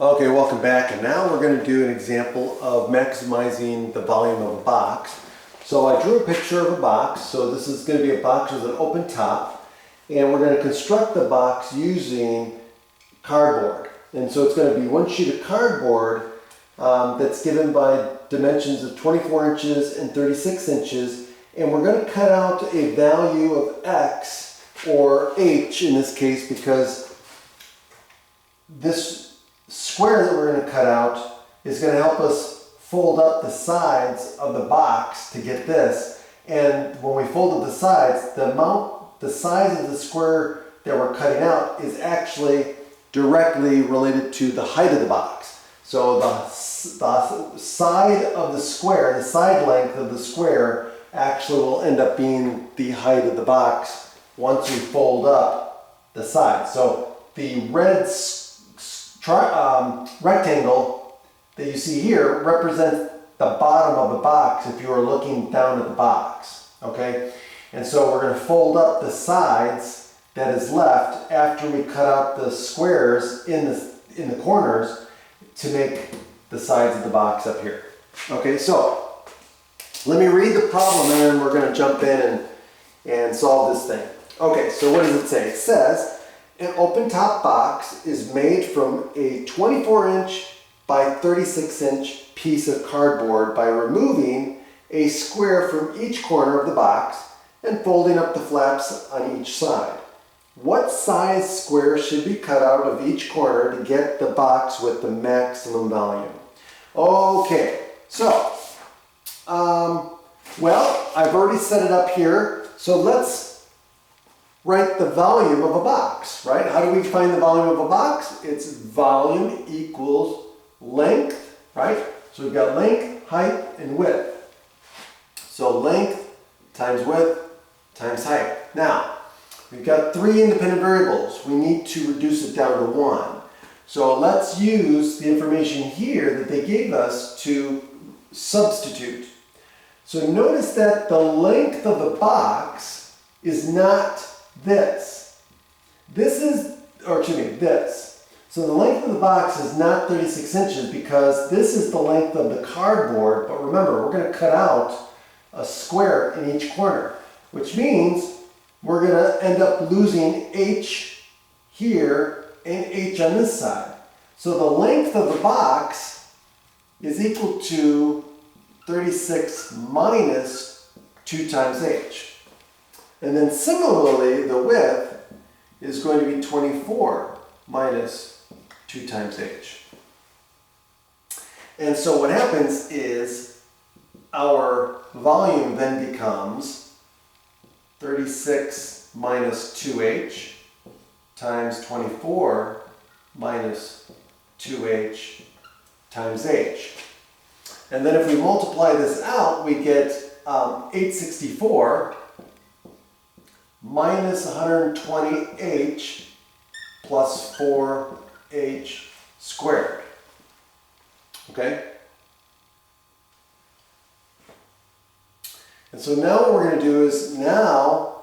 Okay, welcome back, and now we're going to do an example of maximizing the volume of a box. So I drew a picture of a box. So this is going to be a box with an open top, and we're going to construct the box using cardboard. And so it's going to be one sheet of cardboard that's given by dimensions of 24 inches and 36 inches, and we're going to cut out a value of x, or h in this case, because this square that we're going to cut out is going to help us fold up the sides of the box to get this. And when we folded the sides, the size of the square that we're cutting out is actually directly related to the height of the box. So the side of the square, the side length of the square, actually will end up being the height of the box once we fold up the sides. So the red rectangle that you see here represents the bottom of the box if you are looking down at the box, okay? And so we're going to fold up the sides that is left after we cut out the squares in the corners to make the sides of the box up here. Okay, so let me read the problem and then we're going to jump in and solve this thing. Okay, so what does it say? It says, an open top box is made from a 24-inch by 36-inch piece of cardboard by removing a square from each corner of the box and folding up the flaps on each side. What size square should be cut out of each corner to get the box with the maximum volume? Okay, so, well, I've already set it up here, so let's write the volume of a box, right? How do we find the volume of a box? It's volume equals length, right? So we've got length, height, and width. So length times width times height. Now, we've got three independent variables. We need to reduce it down to one. So let's use the information here that they gave us to substitute. So notice that the length of the box is not this. This. So the length of the box is not 36 inches because this is the length of the cardboard, but remember, we're going to cut out a square in each corner, which means we're going to end up losing h here and h on this side. So the length of the box is equal to 36 minus 2 times h. And then similarly, the width is going to be 24 minus 2 times h. And so what happens is our volume then becomes 36 minus 2h times 24 minus 2h times h. And then if we multiply this out, we get 864 minus 120h plus 4h squared. Okay? And so now what we're going to do is now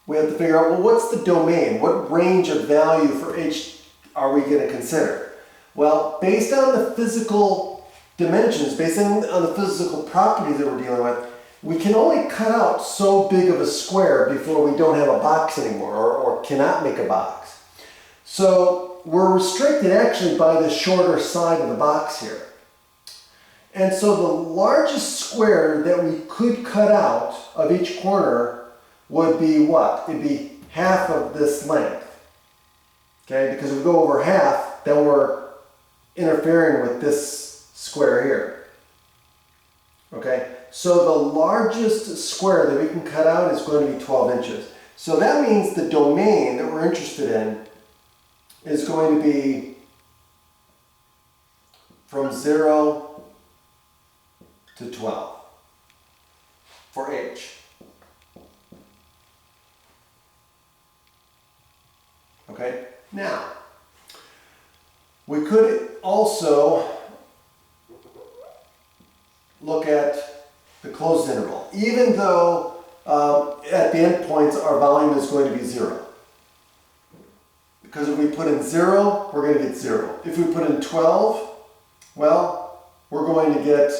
we have to figure out, well, what's the domain? What range of value for h are we going to consider? Well, based on the physical dimensions, based on the physical properties that we're dealing with, we can only cut out so big of a square before we don't have a box anymore, or cannot make a box. So we're restricted actually by the shorter side of the box here. And so the largest square that we could cut out of each corner would be what? It'd be half of this length. Okay, because if we go over half, then we're interfering with this square here. Okay, so the largest square that we can cut out is going to be 12 inches. So that means the domain that we're interested in is going to be from 0 to 12 for h. Okay, now we could also look at the closed interval, even though at the end points our volume is going to be 0. because if we put in 0, we're going to get 0. If we put in 12, well, we're going to get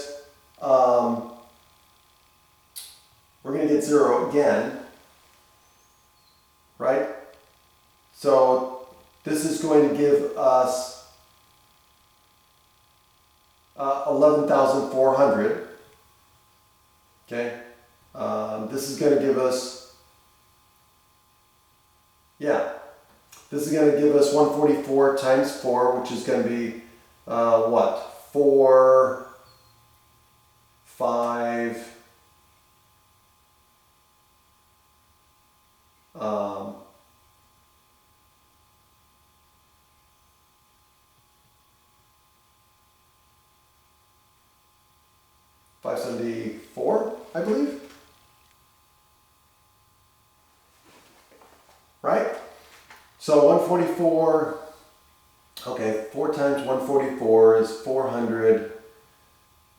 0 again, right? So this is going to give us 11,400. Okay, this is going to give us, this is going to give us 144 times 4, which is going to be what? 4, 5, 574, I believe. Right? So 144, okay, 4 times 144 is 400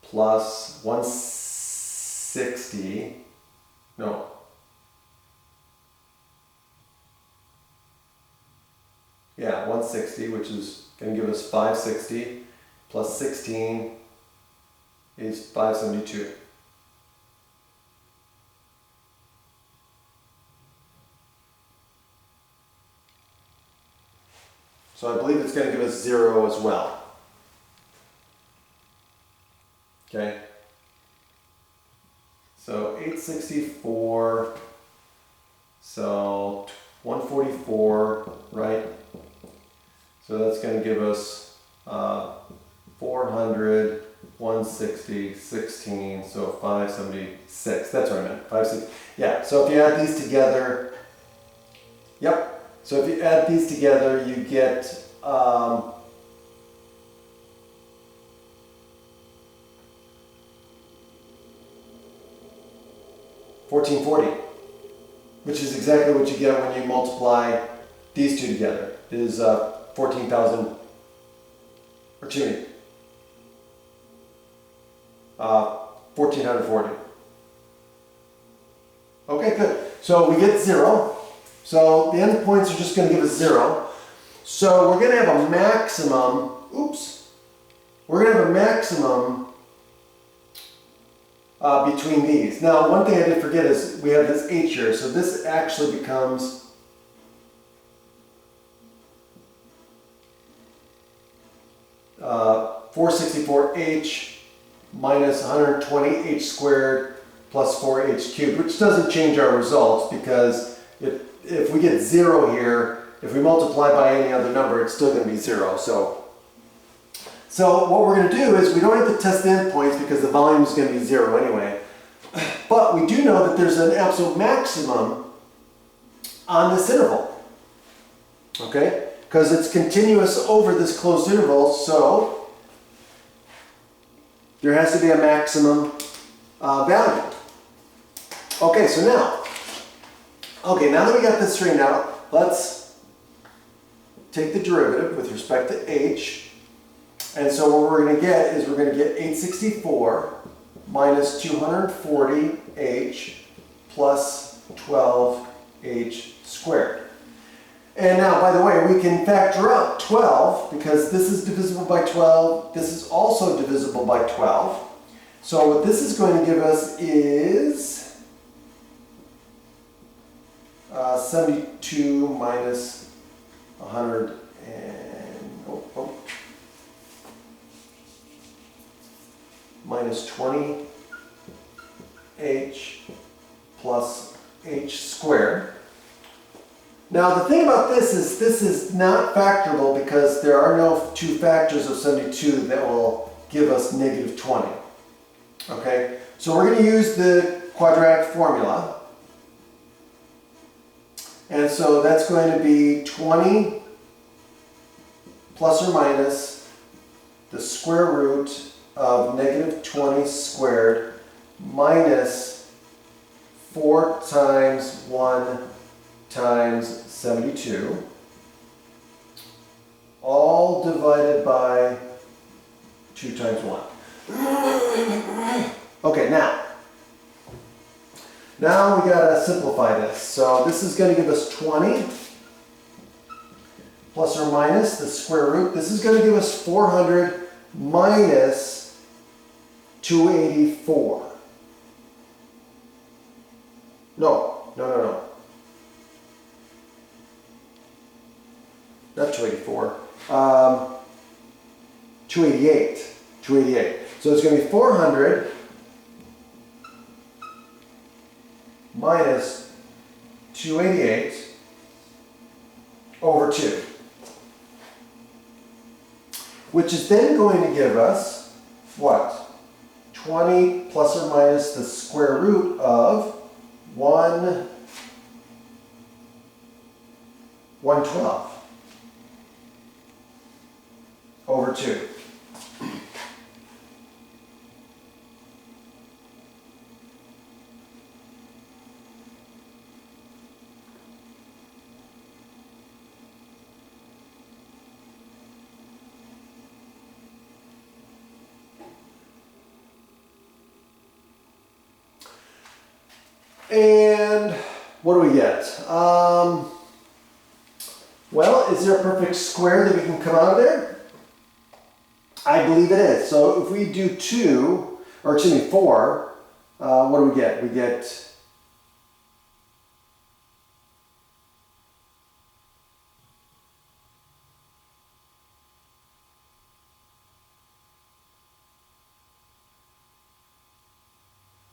plus 160, no. Yeah, 160, which is going to give us 560 plus 16 is 572. So I believe it's going to give us 0 as well. Okay. So 864, so 144, right? So that's going to give us 400, 160, 16, so 576. That's what I meant, 560. Yeah, so if you add these together, yep. So if you add these together, you get 1440, which is exactly what you get when you multiply these two together. It is 14,000, or excuse me, 1440. Okay, good. So we get 0. So the endpoints are just going to give us 0. So we're going to have a maximum, we're going to have a maximum between these. Now, one thing I did forget is we have this h here. So this actually becomes 464h minus 120h squared plus 4h cubed, which doesn't change our results because if we get 0 here, if we multiply by any other number, it's still going to be 0. So what we're going to do is we don't have to test the endpoints because the volume is going to be 0 anyway. But we do know that there's an absolute maximum on this interval. Okay? Because it's continuous over this closed interval, so there has to be a maximum value. Okay, so now that we got this straightened out, let's take the derivative with respect to h. And so what we're going to get is we're going to get 864 minus 240h plus 12h squared. And now, by the way, we can factor out 12 because this is divisible by 12. This is also divisible by 12. So what this is going to give us is 72 minus 100 and minus 20h plus h squared. Now the thing about this is not factorable because there are no two factors of 72 that will give us negative 20. Okay, so we're going to use the quadratic formula. And so that's going to be 20 plus or minus the square root of negative 20 squared minus 4 times 1 times 72, all divided by 2 times 1. Okay, now we gotta simplify this. So this is going to give us 20 plus or minus the square root. This is going to give us 400 minus 284. No. Not 284. 288. 288. So it's going to be 400 minus 288 over 2. Which is then going to give us what? 20 plus or minus the square root of 112 over 2. And what do we get? Well, is there a perfect square that we can come out of there? I believe it is. So if we do 4, what do we get? We get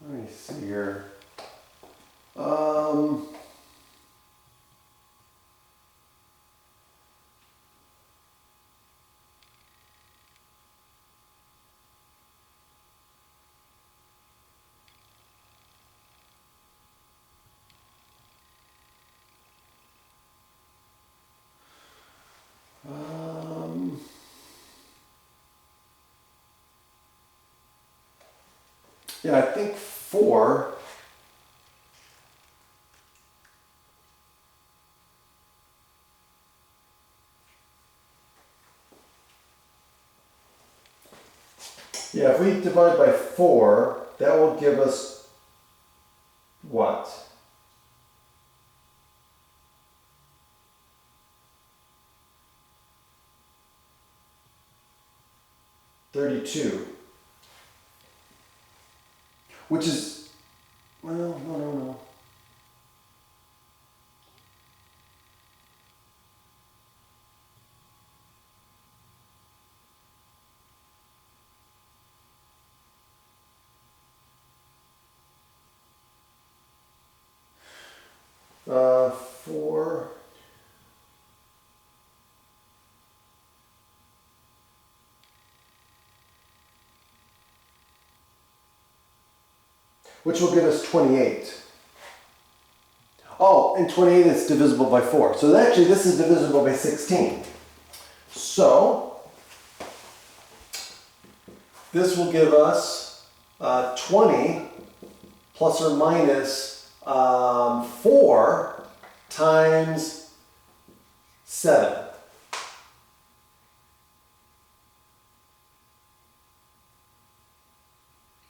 let me see here. Yeah, I think 4. Yeah, if we divide by 4, that will give us what? $32. Which is, well, no. 4. Which will give us 28. Oh, and 28 is divisible by 4. So actually this is divisible by 16. So this will give us 20 plus or minus 4 times 7.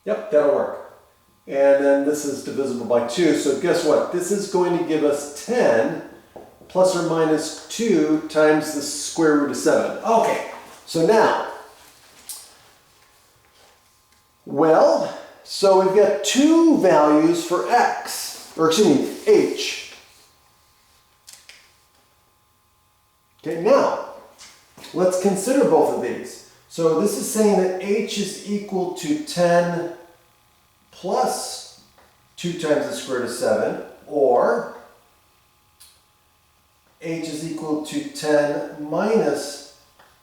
Yep, that'll work. And then this is divisible by 2. So guess what? This is going to give us 10 plus or minus 2 times the square root of 7. Okay, so now, well, so we've got 2 values for x, or excuse me, h. Okay, now, let's consider both of these. So this is saying that h is equal to 10 plus 2 times the square root of 7, or h is equal to 10 minus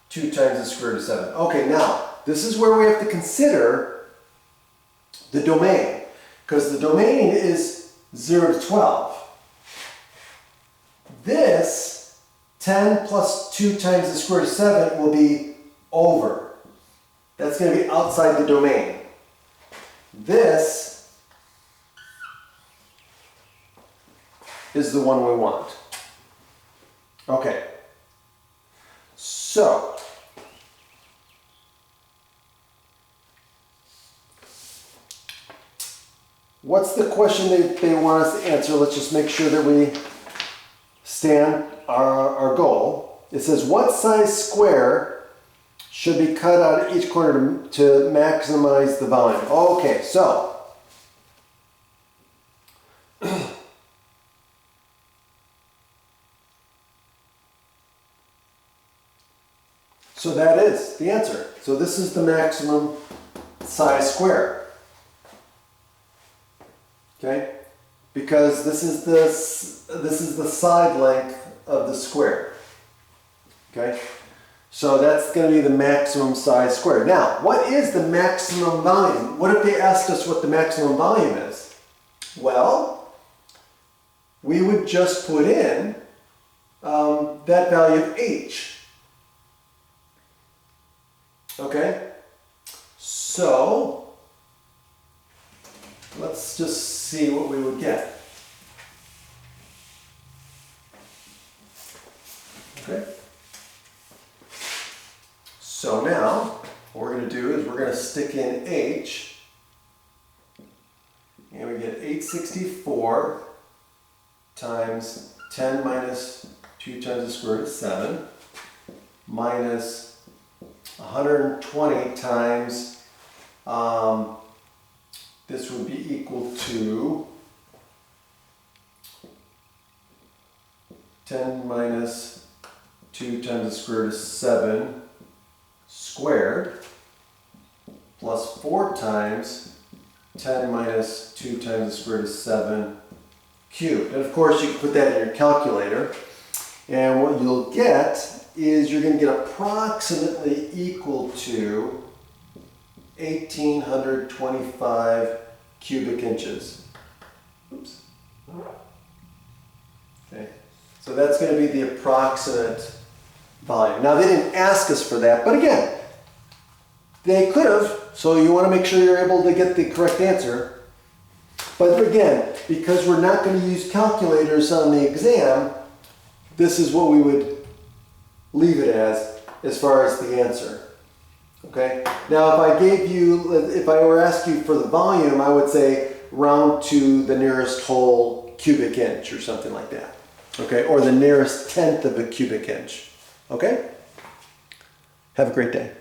2 times the square root of 7. Okay, now, this is where we have to consider the domain, because the domain is 0 to 12. This 10 plus 2 times the square root of 7 will be over. That's going to be outside the domain. This is the one we want. Okay. So, what's the question they want us to answer? Let's just make sure that we stand our goal. it says what size square should be cut out at each corner to maximize the volume? Okay, so so that is the answer. So this is the maximum size square. Okay? Because this is the side length of the square. Okay? So that's going to be the maximum size square. Now, what is the maximum volume? What if they asked us what the maximum volume is? Well, we would just put in that value of h. Okay? So, let's just see what we would get. Okay? So now, what we're going to do is we're going to stick in h, and we get 864 times 10 minus 2 times the square root of 7, minus 120 times, this would be equal to 10 minus 2 times the square root of 7 squared, plus 4 times 10 minus 2 times the square root of 7 cubed. And of course you can put that in your calculator, and what you'll get is you're going to get approximately equal to 1,825 cubic inches. Oops. Okay, so that's going to be the approximate volume. Now they didn't ask us for that, but again, they could have, so you want to make sure you're able to get the correct answer. But again, because we're not going to use calculators on the exam, this is what we would leave it as far as the answer. Okay? Now if I were asking you for the volume, I would say round to the nearest whole cubic inch or something like that. Okay? Or the nearest tenth of a cubic inch. Okay? Have a great day.